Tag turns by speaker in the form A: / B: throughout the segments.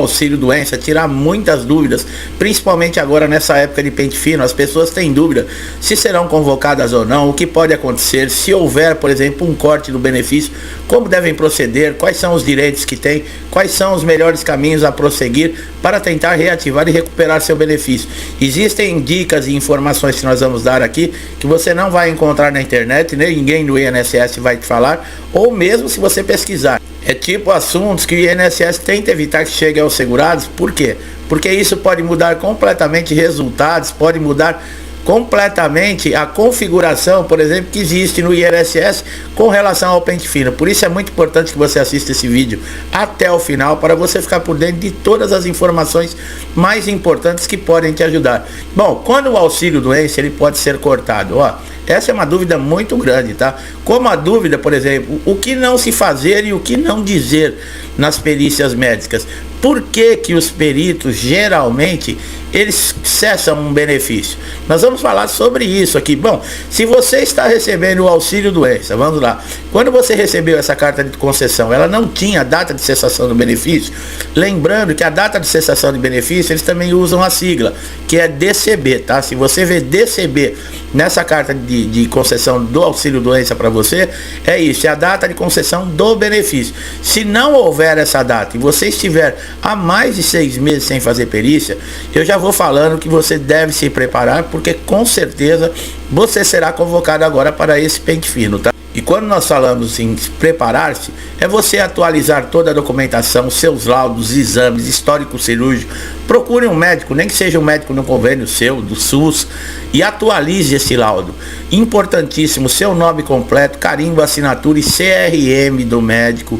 A: auxílio doença, tirar muitas dúvidas, principalmente agora nessa época de pente fino. As pessoas têm dúvida se serão convocadas ou não, o que pode acontecer, se houver, por exemplo, um corte do benefício, como devem proceder, quais são os direitos que têm, quais são os melhores caminhos a prosseguir para tentar reativar e recuperar seu benefício. Existem dicas e informações que nós vamos dar aqui que você não vai encontrar na internet, nem ninguém do INSS vai te falar, ou mesmo se você pesquisar. É tipo assuntos que o INSS tenta evitar que chegue aos segurados. Por quê? Porque isso pode mudar completamente resultados, pode mudar completamente a configuração, por exemplo, que existe no INSS com relação ao pente fino. Por isso é muito importante que você assista esse vídeo até o final, para você ficar por dentro de todas as informações mais importantes que podem te ajudar. Bom, quando o auxílio doença ele pode ser cortado, essa é uma dúvida muito grande, tá? Como a dúvida, por exemplo, o que não se fazer e o que não dizer nas perícias médicas. Por que que os peritos geralmente eles cessam um benefício? Nós vamos falar sobre isso aqui. Bom, se você está recebendo o auxílio doença, vamos lá. Quando você recebeu essa carta de concessão, ela não tinha data de cessação do benefício. Lembrando que a data de cessação de benefício, eles também usam a sigla, que é DCB, tá? Se você vê DCB nessa carta de concessão do auxílio doença para você, é isso, é a data de concessão do benefício. Se não houver essa data e você estiver há mais de 6 meses sem fazer perícia, eu já vou falando que você deve se preparar, porque com certeza você será convocado agora para esse pente fino, tá? E quando nós falamos em preparar-se, é você atualizar toda a documentação, seus laudos, exames, histórico cirúrgico. Procure um médico, nem que seja um médico no convênio seu, do SUS, e atualize esse laudo. Importantíssimo, seu nome completo, carimbo, assinatura e CRM do médico.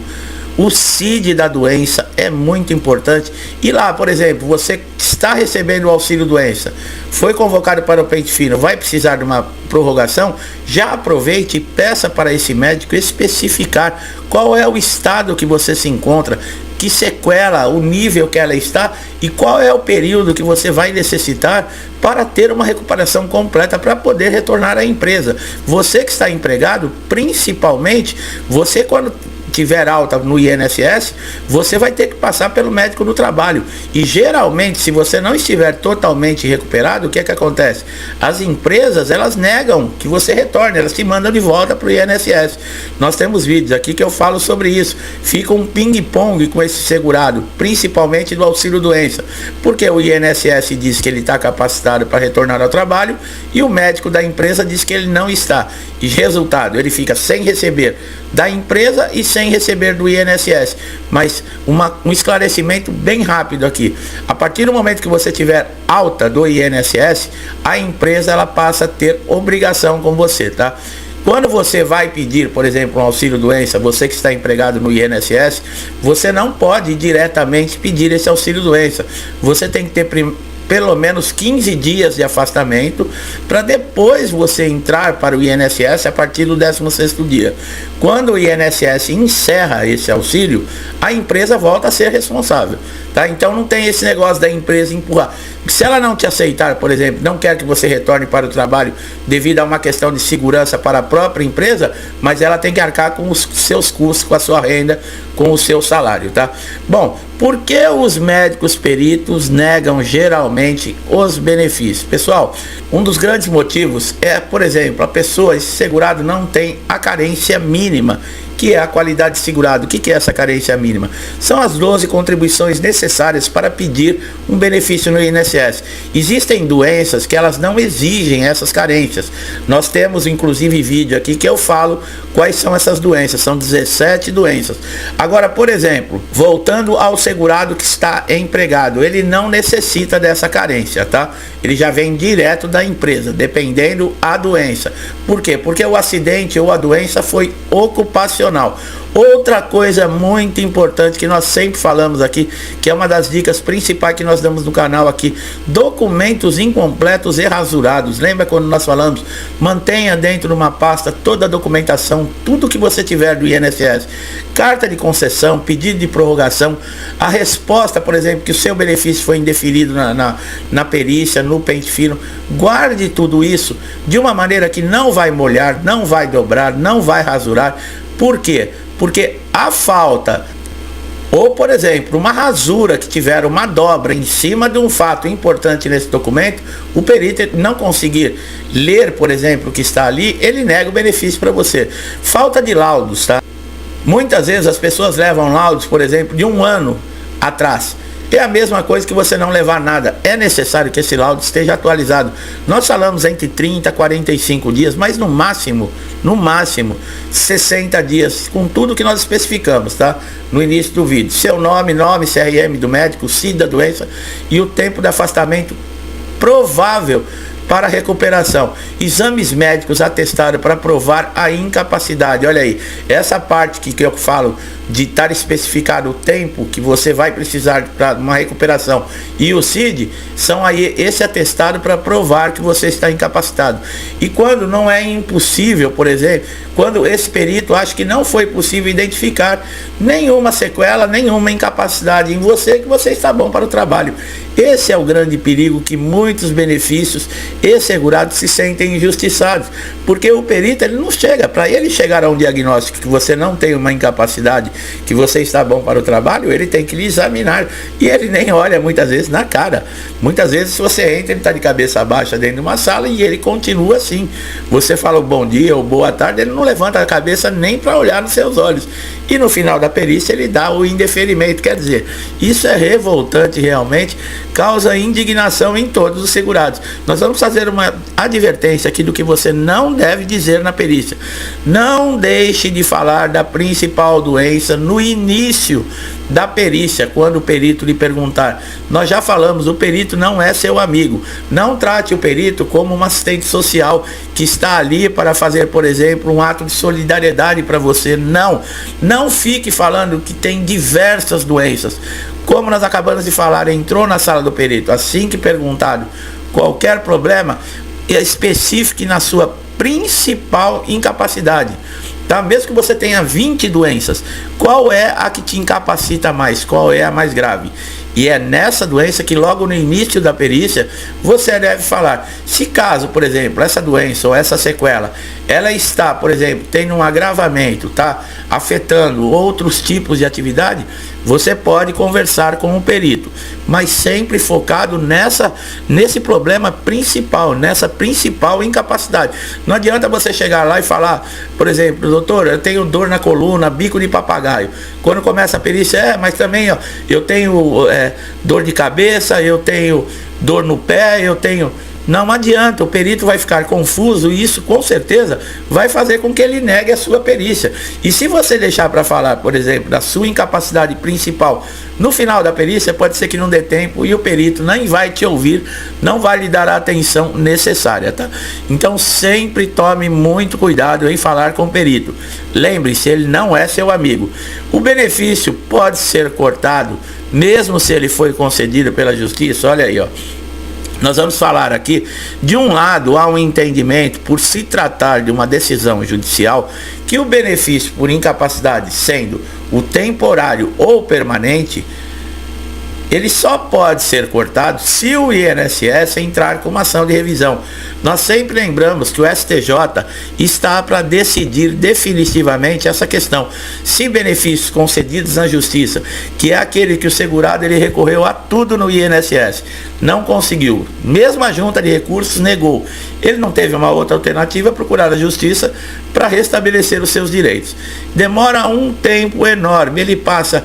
A: O CID da doença é muito importante. E lá, por exemplo, você está recebendo o auxílio doença, foi convocado para o pente fino, vai precisar de uma prorrogação, já aproveite e peça para esse médico especificar qual é o estado que você se encontra, que sequela, o nível que ela está e qual é o período que você vai necessitar para ter uma recuperação completa para poder retornar à empresa. Você que está empregado, principalmente, você quando tiver alta no INSS, você vai ter que passar pelo médico do trabalho. E geralmente, se você não estiver totalmente recuperado, o que é que acontece? As empresas, elas negam que você retorne, elas te mandam de volta para o INSS. Nós temos vídeos aqui que eu falo sobre isso. Fica um ping-pong com esse segurado, principalmente do auxílio doença, porque o INSS diz que ele está capacitado para retornar ao trabalho e o médico da empresa diz que ele não está. E resultado, ele fica sem receber da empresa e sem receber do INSS. Mas um esclarecimento bem rápido aqui: a partir do momento que você tiver alta do INSS, a empresa ela passa a ter obrigação com você, tá? Quando você vai pedir, por exemplo, um auxílio doença, você que está empregado no INSS, você não pode diretamente pedir esse auxílio doença. Você tem que ter pelo menos 15 dias de afastamento para depois você entrar para o INSS a partir do 16º dia. Quando o INSS encerra esse auxílio, a empresa volta a ser responsável, tá? Então não tem esse negócio da empresa empurrar. Se ela não te aceitar, por exemplo, não quer que você retorne para o trabalho devido a uma questão de segurança para a própria empresa, mas ela tem que arcar com os seus custos, com a sua renda, com o seu salário, tá? Bom, por que os médicos peritos negam geralmente os benefícios? Pessoal, um dos grandes motivos é, por exemplo, a pessoa, esse segurado não tem a carência mínima, que é a qualidade de segurado. O que é essa carência mínima? São as 12 contribuições necessárias para pedir um benefício no INSS. Existem doenças que elas não exigem essas carências. Nós temos inclusive vídeo aqui que eu falo quais são essas doenças. São 17 doenças. Agora, por exemplo, voltando ao segurado que está empregado, ele não necessita dessa carência, tá? Ele já vem direto da empresa, dependendo a doença. Por quê? Porque o acidente ou a doença foi ocupacional. Outra coisa muito importante que nós sempre falamos aqui, que é uma das dicas principais que nós damos no canal aqui: documentos incompletos e rasurados. Lembra quando nós falamos? Mantenha dentro de uma pasta toda a documentação, tudo que você tiver do INSS, carta de concessão, pedido de prorrogação, a resposta, por exemplo, que o seu benefício foi indeferido na perícia, no pente fino. Guarde tudo isso de uma maneira que não vai molhar, não vai dobrar, não vai rasurar. Por quê? Porque a falta Ou, por exemplo, uma rasura que tiver uma dobra em cima de um fato importante nesse documento, o perito não conseguir ler, por exemplo, o que está ali, ele nega o benefício para você. Falta de laudos, tá? Muitas vezes as pessoas levam laudos, por exemplo, de 1 ano atrás. É a mesma coisa que você não levar nada. É necessário que esse laudo esteja atualizado. Nós falamos entre 30 a 45 dias, mas no máximo 60 dias, com tudo que nós especificamos, tá? No início do vídeo. Seu nome, CRM do médico, CID da doença e o tempo de afastamento provável para recuperação. Exames médicos atestados para provar a incapacidade. Olha aí, essa parte que eu falo de estar especificado o tempo que você vai precisar para uma recuperação e o CID, são aí esse atestado para provar que você está incapacitado. E quando não é impossível, por exemplo, quando esse perito acha que não foi possível identificar nenhuma sequela, nenhuma incapacidade em você, que você está bom para o trabalho. Esse é o grande perigo, que muitos benefícios e segurados se sentem injustiçados, porque o perito, ele não chega, para ele chegar a um diagnóstico que você não tem uma incapacidade, que você está bom para o trabalho, ele tem que lhe examinar, e ele nem olha muitas vezes na cara. Muitas vezes se você entra, ele está de cabeça baixa dentro de uma sala e ele continua assim. Você fala o bom dia ou boa tarde, ele não levanta a cabeça nem para olhar nos seus olhos. E no final da perícia ele dá o indeferimento. Quer dizer, isso é revoltante realmente, causa indignação em todos os segurados. Nós vamos fazer uma advertência aqui do que você não deve dizer na perícia. Não deixe de falar da principal doença no início da perícia, quando o perito lhe perguntar. Nós já falamos, o perito não é seu amigo. Não trate o perito como um assistente social que está ali para fazer, por exemplo, um ato de solidariedade para você. Não fique falando que tem diversas doenças. Como nós acabamos de falar, entrou na sala do perito, assim que perguntado qualquer problema, especifique na sua principal incapacidade. Tá? Mesmo que você tenha 20 doenças, qual é a que te incapacita mais? Qual é a mais grave? E é nessa doença que logo no início da perícia você deve falar. Se caso, por exemplo, essa doença ou essa sequela, ela está, por exemplo, tendo um agravamento, tá? Afetando outros tipos de atividade, você pode conversar com o perito, mas sempre focado nesse problema principal, nessa principal incapacidade. Não adianta você chegar lá e falar, por exemplo, doutor, eu tenho dor na coluna, bico de papagaio. Quando começa a perícia, mas também, ó, eu tenho dor de cabeça, eu tenho dor no pé, eu tenho... Não adianta, o perito vai ficar confuso e isso com certeza vai fazer com que ele negue a sua perícia. E se você deixar para falar, por exemplo, da sua incapacidade principal no final da perícia, pode ser que não dê tempo e o perito nem vai te ouvir, não vai lhe dar a atenção necessária, tá? Então sempre tome muito cuidado em falar com o perito. Lembre-se, ele não é seu amigo. O benefício pode ser cortado, mesmo se ele foi concedido pela justiça. Olha aí, ó. Nós vamos falar aqui, de um lado, há um entendimento, por se tratar de uma decisão judicial, que o benefício por incapacidade, sendo o temporário ou permanente, ele só pode ser cortado se o INSS entrar com uma ação de revisão. Nós sempre lembramos que o STJ está para decidir definitivamente essa questão. Se benefícios concedidos na justiça, que é aquele que o segurado ele recorreu a tudo no INSS, não conseguiu, mesmo a junta de recursos negou, ele não teve uma outra alternativa, procurar a justiça para restabelecer os seus direitos. Demora um tempo enorme, ele passa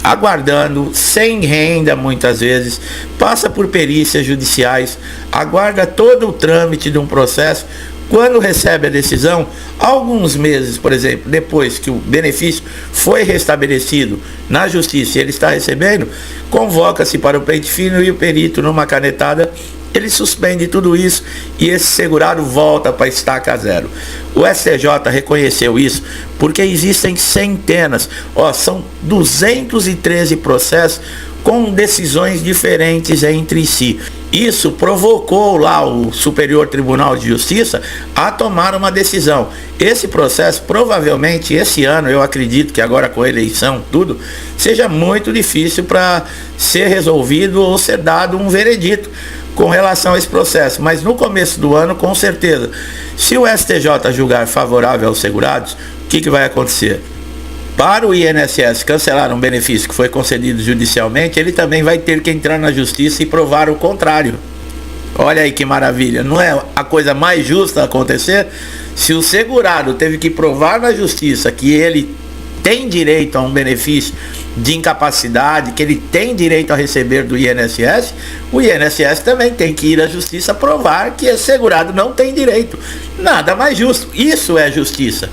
A: aguardando, sem renda muitas vezes, passa por perícias judiciais, aguarda todo o trâmite de um processo. Quando recebe a decisão, alguns meses, por exemplo, depois que o benefício foi restabelecido na justiça e ele está recebendo, convoca-se para o pente fino e o perito, numa canetada, ele suspende tudo isso e esse segurado volta para a estaca zero. O STJ reconheceu isso porque existem centenas, são 213 processos com decisões diferentes entre si. Isso provocou lá o Superior Tribunal de Justiça a tomar uma decisão. Esse processo, provavelmente, esse ano, eu acredito que agora com a eleição, tudo, seja muito difícil para ser resolvido ou ser dado um veredito com relação a esse processo, mas no começo do ano, com certeza, se o STJ julgar favorável aos segurados, o que vai acontecer? Para o INSS cancelar um benefício que foi concedido judicialmente, ele também vai ter que entrar na justiça e provar o contrário. Olha aí que maravilha, não é a coisa mais justa acontecer? Se o segurado teve que provar na justiça que ele tem direito a um benefício de incapacidade, que ele tem direito a receber do INSS, o INSS também tem que ir à justiça provar que esse segurado não tem direito. Nada mais justo, isso é justiça.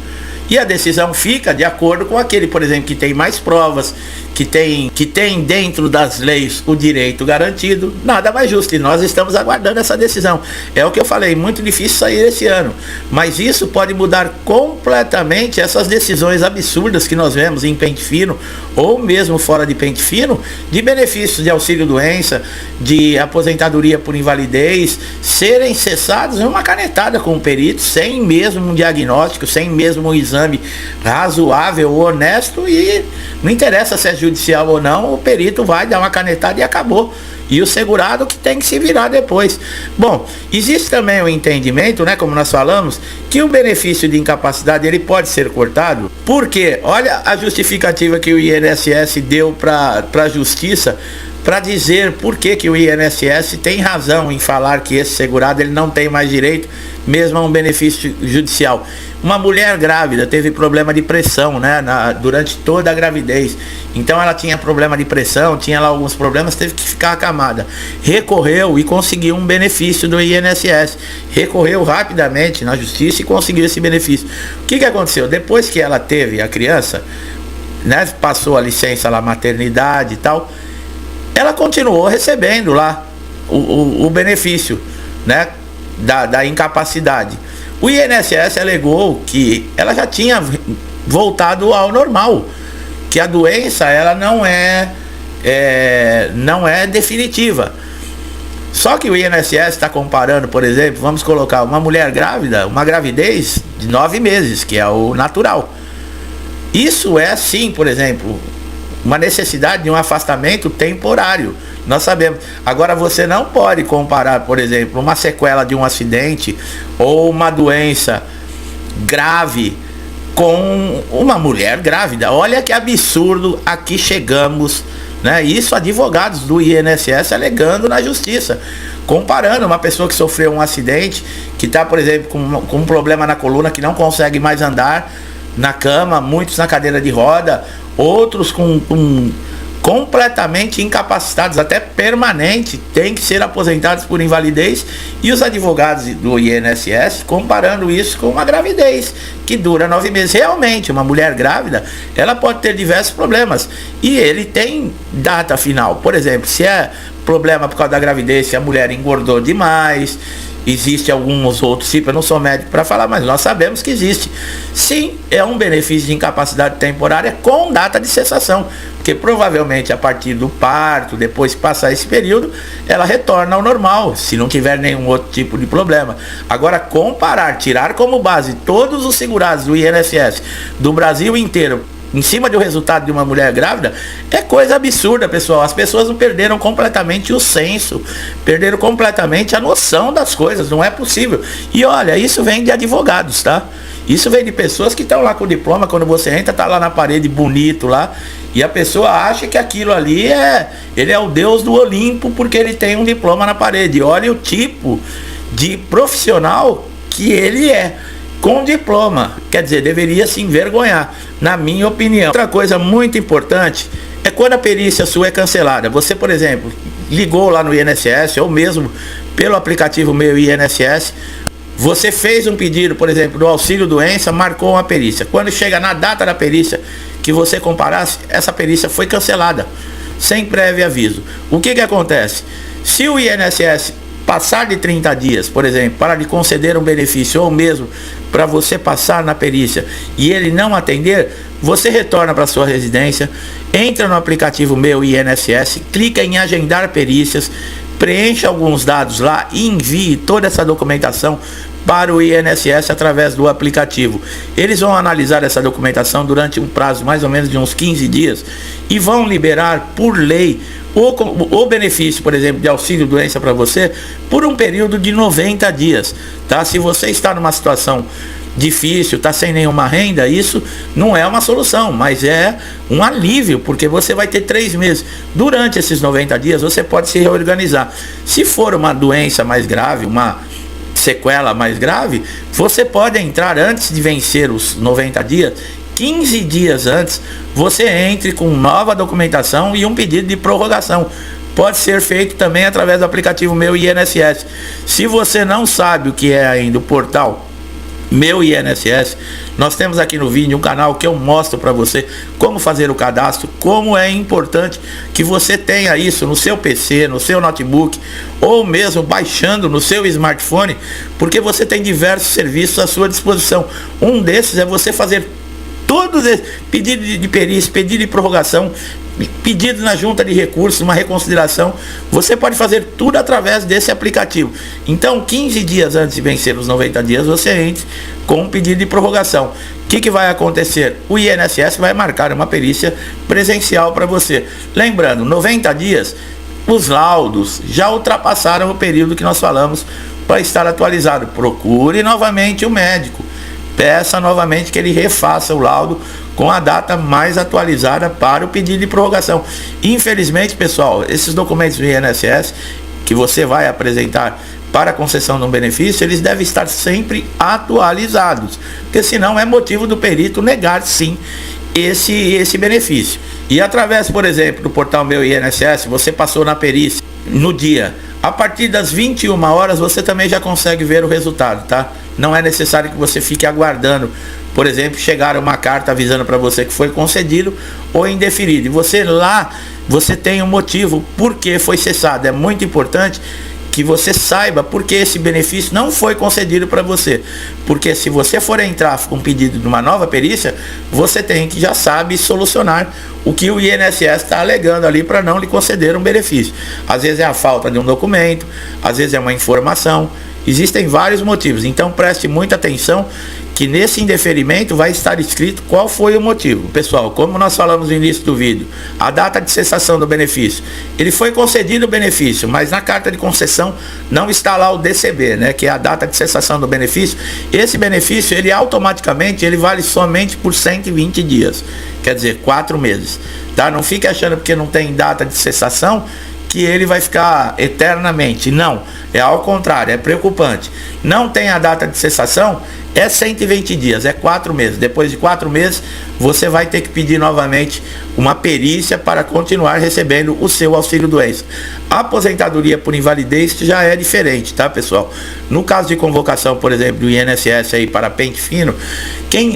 A: E a decisão fica de acordo com aquele, por exemplo, que tem mais provas, que tem dentro das leis o direito garantido. Nada mais justo, e nós estamos aguardando essa decisão. É o que eu falei, muito difícil sair esse ano, mas isso pode mudar completamente essas decisões absurdas que nós vemos em pente fino, ou mesmo fora de pente fino, de benefícios de auxílio-doença, de aposentadoria por invalidez, serem cessados em uma canetada com o perito, sem mesmo um diagnóstico, sem mesmo um exame razoável, honesto, e não interessa se é judicial ou não, o perito vai dar uma canetada e acabou. E o segurado que tem que se virar depois. Bom, existe também o entendimento, né, como nós falamos, que o benefício de incapacidade ele pode ser cortado, porque olha a justificativa que o INSS deu para a justiça para dizer por que o INSS tem razão em falar que esse segurado ele não tem mais direito mesmo a um benefício judicial. Uma mulher grávida teve problema de pressão, né, durante toda a gravidez. Então ela tinha problema de pressão, tinha lá alguns problemas, teve que ficar acamada. Recorreu e conseguiu um benefício do INSS. Recorreu rapidamente na justiça e conseguiu esse benefício. O que aconteceu? Depois que ela teve a criança, né, passou a licença lá, maternidade e tal, ela continuou recebendo lá o benefício, né, da incapacidade. O INSS alegou que ela já tinha voltado ao normal, que a doença ela não é definitiva. Só que o INSS está comparando, por exemplo, vamos colocar uma mulher grávida, uma gravidez de 9 meses, que é o natural. Isso é sim, por exemplo, uma necessidade de um afastamento temporário. Nós sabemos. Agora você não pode comparar, por exemplo, uma sequela de um acidente ou uma doença grave com uma mulher grávida. Olha que absurdo, aqui chegamos, né? Isso advogados do INSS alegando na justiça, comparando uma pessoa que sofreu um acidente, que está, por exemplo, com um problema na coluna, que não consegue mais andar na cama, muitos na cadeira de roda, outros com completamente incapacitados, até permanente, tem que ser aposentados por invalidez, e os advogados do INSS comparando isso com uma gravidez que dura 9 meses. Realmente, uma mulher grávida, ela pode ter diversos problemas, e ele tem data final. Por exemplo, se é problema por causa da gravidez, se a mulher engordou demais, existe alguns outros tipos, eu não sou médico para falar, mas nós sabemos que existe. Sim, é um benefício de incapacidade temporária com data de cessação, porque provavelmente a partir do parto, depois que passar esse período, ela retorna ao normal, se não tiver nenhum outro tipo de problema. Agora, comparar, tirar como base todos os segurados do INSS do Brasil inteiro em cima do resultado de uma mulher grávida, é coisa absurda, pessoal. As pessoas não perderam completamente o senso, perderam completamente a noção das coisas, não é possível. E olha, isso vem de advogados, tá? Isso vem de pessoas que estão lá com o diploma, quando você entra, tá lá na parede bonito lá, e a pessoa acha que aquilo ali ele é o Deus do Olimpo porque ele tem um diploma na parede. Olha o tipo de profissional que ele é, com diploma. Quer dizer, deveria se envergonhar, na minha opinião. Outra coisa muito importante é quando a perícia sua é cancelada. Você, por exemplo, ligou lá no INSS, ou mesmo pelo aplicativo Meu INSS, você fez um pedido, por exemplo, do auxílio-doença, marcou uma perícia. Quando chega na data da perícia que você comparasse, essa perícia foi cancelada, sem prévio aviso. O que acontece? Se o INSS passar de 30 dias, por exemplo, para lhe conceder um benefício, ou mesmo para você passar na perícia e ele não atender, você retorna para sua residência, entra no aplicativo Meu INSS, clica em agendar perícias, preencha alguns dados lá e envie toda essa documentação para o INSS através do aplicativo. Eles vão analisar essa documentação durante um prazo mais ou menos de uns 15 dias e vão liberar por lei o benefício, por exemplo, de auxílio doença para você por um período de 90 dias, tá? Se você está numa situação difícil, está sem nenhuma renda, isso não é uma solução, mas é um alívio, porque você vai ter 3 meses. Durante esses 90 dias você pode se reorganizar. Se for uma doença mais grave, uma sequela mais grave, você pode entrar antes de vencer os 90 dias, 15 dias antes, você entre com nova documentação e um pedido de prorrogação. Pode ser feito também através do aplicativo Meu INSS. Se você não sabe o que é ainda o portal Meu INSS, nós temos aqui no vídeo um canal que eu mostro para você como fazer o cadastro, como é importante que você tenha isso no seu PC, no seu notebook, ou mesmo baixando no seu smartphone, porque você tem diversos serviços à sua disposição. Um desses é você fazer todos esses pedido de perícia, pedido de prorrogação, pedido na junta de recursos, uma reconsideração, você pode fazer tudo através desse aplicativo. Então 15 dias antes de vencer os 90 dias, você entre com um pedido de prorrogação. O que vai acontecer? O INSS vai marcar uma perícia presencial para você. Lembrando, 90 dias, os laudos já ultrapassaram o período que nós falamos para estar atualizado. Procure novamente o médico, peça novamente que ele refaça o laudo com a data mais atualizada para o pedido de prorrogação. Infelizmente, pessoal, esses documentos do INSS que você vai apresentar para a concessão de um benefício, eles devem estar sempre atualizados, porque senão é motivo do perito negar sim esse benefício. E através, por exemplo, do portal Meu INSS, você passou na perícia no dia, a partir das 21 horas você também já consegue ver o resultado, tá? Não é necessário que você fique aguardando, por exemplo, chegar uma carta avisando para você que foi concedido ou indeferido. E você lá, você tem um motivo por que foi cessado. É muito importante que você saiba porque esse benefício não foi concedido para você. Porque se você for entrar com um pedido de uma nova perícia, você tem que já sabe solucionar o que o INSS está alegando ali para não lhe conceder um benefício. Às vezes é a falta de um documento, às vezes é uma informação. Existem vários motivos, então preste muita atenção que nesse indeferimento vai estar escrito qual foi o motivo. Pessoal, como nós falamos no início do vídeo, a data de cessação do benefício, ele foi concedido o benefício, mas na carta de concessão não está lá o DCB, né, que é a data de cessação do benefício. Esse benefício, ele automaticamente, ele vale somente por 120 dias, quer dizer, 4 meses, tá? Não fique achando porque não tem data de cessação que ele vai ficar eternamente. Não, é ao contrário, é preocupante. Não tem a data de cessação, é 120 dias, é 4 meses. Depois de 4 meses, você vai ter que pedir novamente uma perícia para continuar recebendo o seu auxílio-doença. A aposentadoria por invalidez já é diferente, tá, pessoal? No caso de convocação, por exemplo, do INSS aí para pente fino,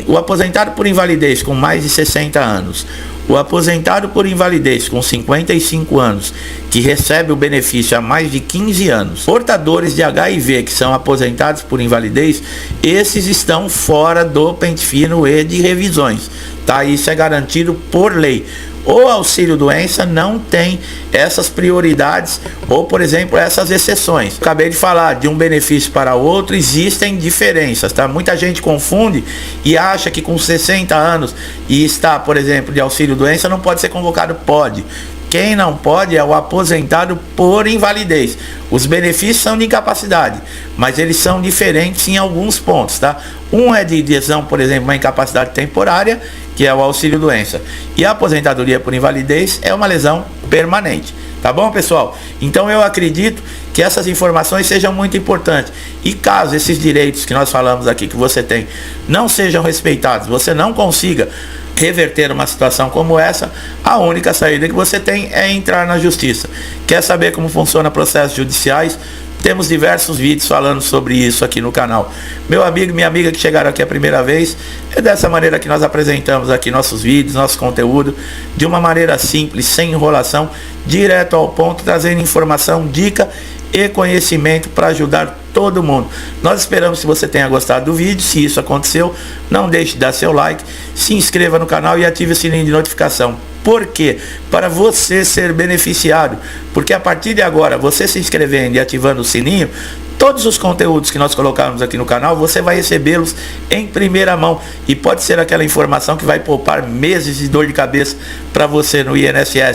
A: o aposentado por invalidez com mais de 60 anos, o aposentado por invalidez com 55 anos, que recebe o benefício há mais de 15 anos, portadores de HIV que são aposentados por invalidez, esses estão fora do pente fino e de revisões, tá? Isso é garantido por lei. O auxílio-doença não tem essas prioridades ou, por exemplo, essas exceções. Acabei de falar de um benefício para outro, existem diferenças, tá? Muita gente confunde e acha que com 60 anos e está, por exemplo, de auxílio-doença não pode ser convocado. Pode. Quem não pode é o aposentado por invalidez. Os benefícios são de incapacidade, mas eles são diferentes em alguns pontos, tá? Um é de lesão, por exemplo, uma incapacidade temporária, que é o auxílio-doença. E a aposentadoria por invalidez é uma lesão permanente. Tá bom, pessoal? Então eu acredito que essas informações sejam muito importantes. E caso esses direitos que nós falamos aqui, que você tem, não sejam respeitados, você não consiga reverter uma situação como essa, a única saída que você tem é entrar na justiça. Quer saber como funciona processos judiciais? Temos diversos vídeos falando sobre isso aqui no canal. Meu amigo, minha amiga que chegaram aqui a primeira vez, é dessa maneira que nós apresentamos aqui nossos vídeos, nosso conteúdo, de uma maneira simples, sem enrolação, direto ao ponto, trazendo informação, dica e conhecimento para ajudar todo mundo. Nós esperamos que você tenha gostado do vídeo. Se isso aconteceu, não deixe de dar seu like, se inscreva no canal e ative o sininho de notificação. Por quê? Para você ser beneficiado, porque a partir de agora, você se inscrevendo e ativando o sininho, todos os conteúdos que nós colocamos aqui no canal, você vai recebê-los em primeira mão, e pode ser aquela informação que vai poupar meses de dor de cabeça para você no INSS.